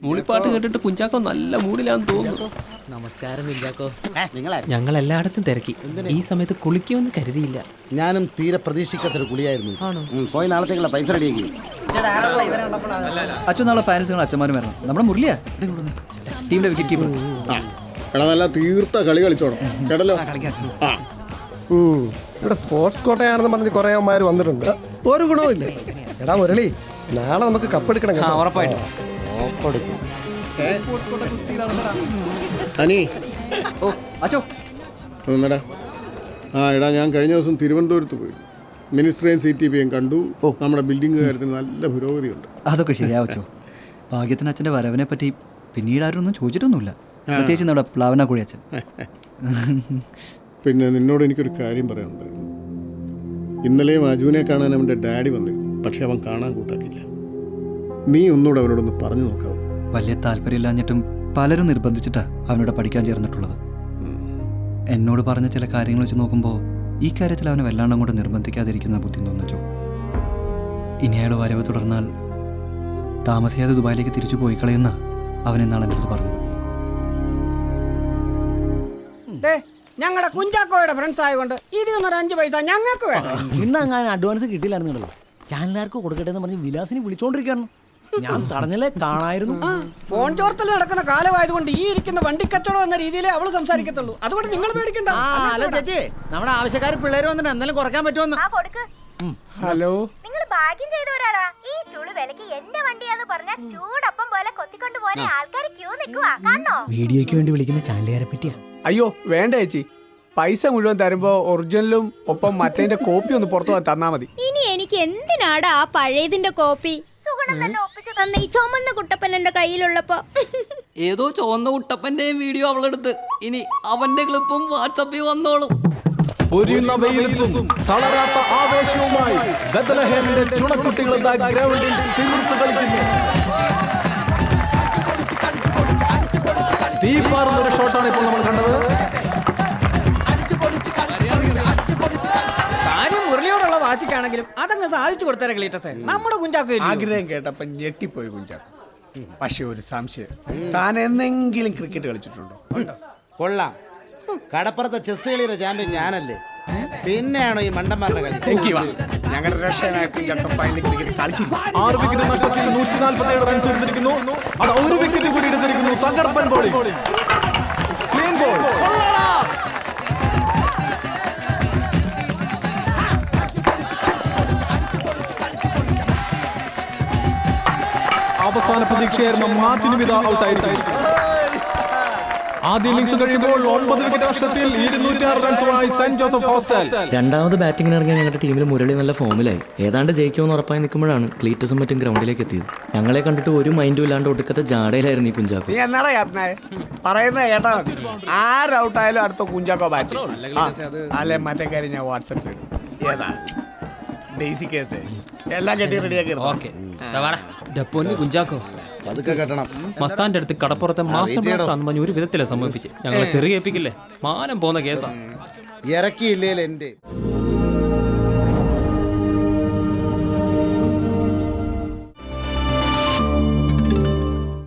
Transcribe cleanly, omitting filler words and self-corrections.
മൂളിപ്പാട്ട് കേട്ടിട്ട് കുഞ്ചാക്കോ നല്ല മൂഡിലാന്ന് തോന്നുന്നു. നമസ്കാരം കുഞ്ചാക്കോ. ഞങ്ങൾ എല്ലായിടത്തും തിരക്കി. ഈ സമയത്ത് കുളിക്കുമെന്ന് കരുതിയില്ല. ഞാനും തീരെ പ്രതീക്ഷിക്കാത്തൊരു കുളിയായിരുന്നു. പോയി നാളത്തേക്കുള്ള പൈസ റെഡിയാക്കി. അച്ഛൻ നാളെ ഫാൻസുകൾ അച്ഛന്മാരും വരണം. നമ്മുടെ മുരളിയാ ടീമിന്റെ വിക്കറ്റ് കീപ്പർ. നല്ല തീർത്ത കളി കളിച്ചോണം കേട്ടല്ലോ. ഇവിടെ സ്പോർട്സ് കോട്ടയാണെന്ന് പറഞ്ഞ് കുറെ അമ്മമാർ വന്നിട്ടുണ്ട്. ഒരു ഗുണവും ഇല്ല. എടാ മുരളി, നാളെ നമുക്ക് കപ്പെടുക്കണം. ഉറപ്പായിട്ടും അനി അച്ഛോ ഒന്നടാ. എടാ ഞാൻ കഴിഞ്ഞ ദിവസം തിരുവനന്തപുരത്ത് പോയി. മിനിസ്റ്ററേയും CTPയും കണ്ടു. നമ്മുടെ ബിൽഡിംഗ് കാര്യത്തിന് നല്ല പുരോഗതിയുണ്ട്. അതൊക്കെ ശരിയാവച്ചോ. ഭാഗ്യത്തിന് അച്ഛൻ്റെ വരവിനെ പറ്റി പിന്നീട് ആരും ഒന്നും ചോദിച്ചിട്ടൊന്നുമില്ല. പ്രത്യേകിച്ച് നമ്മുടെ പ്ലാവനാക്കുഴി അച്ഛൻ. പിന്നെ നിന്നോട് എനിക്കൊരു കാര്യം പറയാനുണ്ടായിരുന്നു. ഇന്നലെയും അജുവിനെ കാണാൻ അവൻ്റെ ഡാഡി വന്നിരുന്നു. പക്ഷെ അവൻ കാണാൻ കൂട്ടാക്കില്ല. നീ ഒന്നുകൂടെ അവനോടൊന്ന് പറഞ്ഞു നോക്കാവൂ. വലിയ താല്പര്യമില്ലാഞ്ഞിട്ടും പലരും നിർബന്ധിച്ചിട്ടാ അവനോട് പഠിക്കാൻ ചേർന്നിട്ടുള്ളത്. എന്നോട് പറഞ്ഞ ചില കാര്യങ്ങൾ വെച്ച് നോക്കുമ്പോൾ ഈ കാര്യത്തിൽ അവനെ വല്ലാണ്ട് അങ്ങോട്ട് നിർബന്ധിക്കാതിരിക്കുന്ന ബുദ്ധി തോന്നിച്ചോ. ഇനി അയാൾ വരവ് തുടർന്നാൽ താമസിയാതെ ദുബായിലേക്ക് തിരിച്ചു പോയി കളയുന്ന അവൻ എന്നാണ് എൻ്റെ അടുത്ത് പറഞ്ഞത്. ഞങ്ങളുടെ കുഞ്ചാക്കോയുടെ ഫ്രണ്ട്സ് ആയതുകൊണ്ട് ഇതിനൊരു 5 പൈസ ഞങ്ങൾക്ക് വേണം. ഇന്ന് അങ്ങനെ അഡ്വാൻസ് കിട്ടിയില്ലായിരുന്നല്ലോ. ചാനലുകാർക്ക് കൊടുക്കട്ടെ എന്ന് പറഞ്ഞ് വിലാസിനെ വിളിച്ചോണ്ടിരിക്കുകയായിരുന്നു. ഞാൻ തടഞ്ഞല്ലേ കാണായിരുന്നു. ഫോൺ ചോർത്തൽ നടക്കുന്ന കാലമായതുകൊണ്ട് ഈ ഇരിക്കുന്ന വണ്ടിക്കച്ചവടം എന്ന രീതിയിലേ അവള് സംസാരിക്കത്തുള്ളൂ. അതുകൊണ്ട് നിങ്ങൾ പേടിക്കണ്ട. ഹലോ ചേച്ചി, നമ്മുടെ ആവശ്യക്കാർ പിള്ളേര് വന്നിട്ട് എന്തായാലും കുറയ്ക്കാൻ പറ്റുമെന്ന്. ഹലോ, നിങ്ങൾ ഭാഗ്യം ചെയ്തവരാടാ. ഈ ചൂട് വിലക്ക് എന്റെ വണ്ടിയാന്ന് പറഞ്ഞ ചൂടപ്പം പോലെ കൊത്തിക്കൊണ്ട് പോയ ആൾക്കാർ ക്യൂ നിൽക്കുവാ. കാണോ? വീഡിയോയ്ക്ക് വേണ്ടി വിളിക്കുന്ന ചാനലുകാരെ പറ്റിയാ. അയ്യോ വേണ്ട ചേച്ചി, പൈസ മുഴുവൻ തരുമ്പോ ഒറിജിനലും ഒപ്പം മറ്റേന്റെ കോപ്പി ഒന്ന് പുറത്തു തന്നാ മതി. ഇനി എനിക്ക് എന്തിനാടാ ആ പഴയതിന്റെ കോപ്പി? സുഗുണം തന്നെ ഒപ്പിച്ചു തന്ന ഈ ചുമന്ന കുട്ടപ്പൻ എന്റെ കയ്യിലുള്ളപ്പോ. ഏതോ ചുവന്ന കുട്ടപ്പന്റെയും വീഡിയോ അവളെടുത്ത് ഇനി അവന്റെ ക്ലിപ്പും വാട്സപ്പിൽ വന്നോളും. പൊരിയുന്ന വെയിലത്തും തളരാത്ത ആവേശവുമായി ബത്ലഹേമിന്റെ ചുണക്കുട്ടികൾ ഗ്രൗണ്ടിൽ തിമിർത്ത് കളിക്കുന്നു. തീപാറുന്നൊരു ഷോട്ടാണ് ഇപ്പോൾ നമ്മൾ കണ്ടത്. കാര്യം മുരളിയോടുള്ള വാശിക്കാണെങ്കിലും അതങ്ങ് സാധിച്ചു കൊടുത്തേ ക്ലീറ്റസേ. നമ്മുടെ കുഞ്ചാക്കോ ആഗ്രഹം കേട്ടപ്പോ ഞെട്ടിപ്പോയി കുഞ്ചാക്കോ. പക്ഷെ ഒരു സംശയം, താൻ എന്തെങ്കിലും ക്രിക്കറ്റ് കളിച്ചിട്ടുണ്ടോ? കൊള്ളാം. കടപ്പുറത്തെ ചെസ് കളിയുടെ ചാമ്പ്യൻ ഞാനല്ലേ. പിന്നെയാണോ ഈ മണ്ടന്മാരുടെ കളി? ഞങ്ങളുടെ റഷ്യനായ കുഞ്ചാക്കോ ഫൈനൽ ക്രിക്കറ്റ് കളിച്ചില്ല. 6 വിക്കറ്റ് നഷ്ടത്തിൽ 147 റൺസ് എടുത്തിരിക്കുന്നു. അത് 1 വിക്കറ്റ് കൂടി എടുത്തിരിക്കുന്നു. തകർപ്പൻ ബോളിംഗ്, ക്ലീൻ ബോൾ. അവസാന പ്രതീക്ഷയായിരുന്ന മാർട്ടിന് വിത ഔട്ടായിരിക്കും. ആദ്യ ഇന്നിംഗ്സ് കഴിയുമ്പോൾ 9 വിക്കറ്റ് നഷ്ടത്തിൽ 206 റൺസുമായി സെന്റ് ജോസഫ് ഹോസ്റ്റൽ. രണ്ടാമത് ബാറ്റിംഗിന് ഇറങ്ങിയ ഞങ്ങളുടെ ടീമിൽ മുരളി നല്ല ഫോമിലായി. ഏതാണ്ട് ജയിക്കുമെന്ന് ഉറപ്പായി നിൽക്കുമ്പോഴാണ് ക്ലീറ്റസും മറ്റും ഗ്രൗണ്ടിലേക്ക് എത്തിയത്. ഞങ്ങളെ കണ്ടിട്ട് ഒരു മൈൻഡും ഇല്ലാണ്ട് ഒടുക്കത്തെ ജാടയിലായിരുന്നു ഈ കുഞ്ചാക്കോ. നീ എന്നാടാ ക്യാപ്റ്റനായ പറയുന്നത് കേട്ടാ മതി. ആരൗട്ടായാലും അടുത്ത കുഞ്ചാക്കോ ബാറ്റ്. അല്ലെ മറ്റേ കാര്യം ഞാൻ വാട്സപ്പിൽ ഇടും. ഏതാ ഡെയ്സി കേസ് എല്ലാം കെട്ടി റെഡിയാക്കി. പൊന്നു കുഞ്ചാക്കോ, പതുക്കെ കെട്ടണം. മസ്താന്റെ അടുത്ത് കടപ്പുറത്തെ മാസ്റ്റർ ബ്ലാസ്റ്റ് ഒരു വിധത്തിലെ സംഭവിച്ച് ഞങ്ങളെ തെറിയേൽപ്പിക്കില്ലേ. മാനം പോന്ന കേസാ. ഇറക്കിയില്ലേ എന്റെ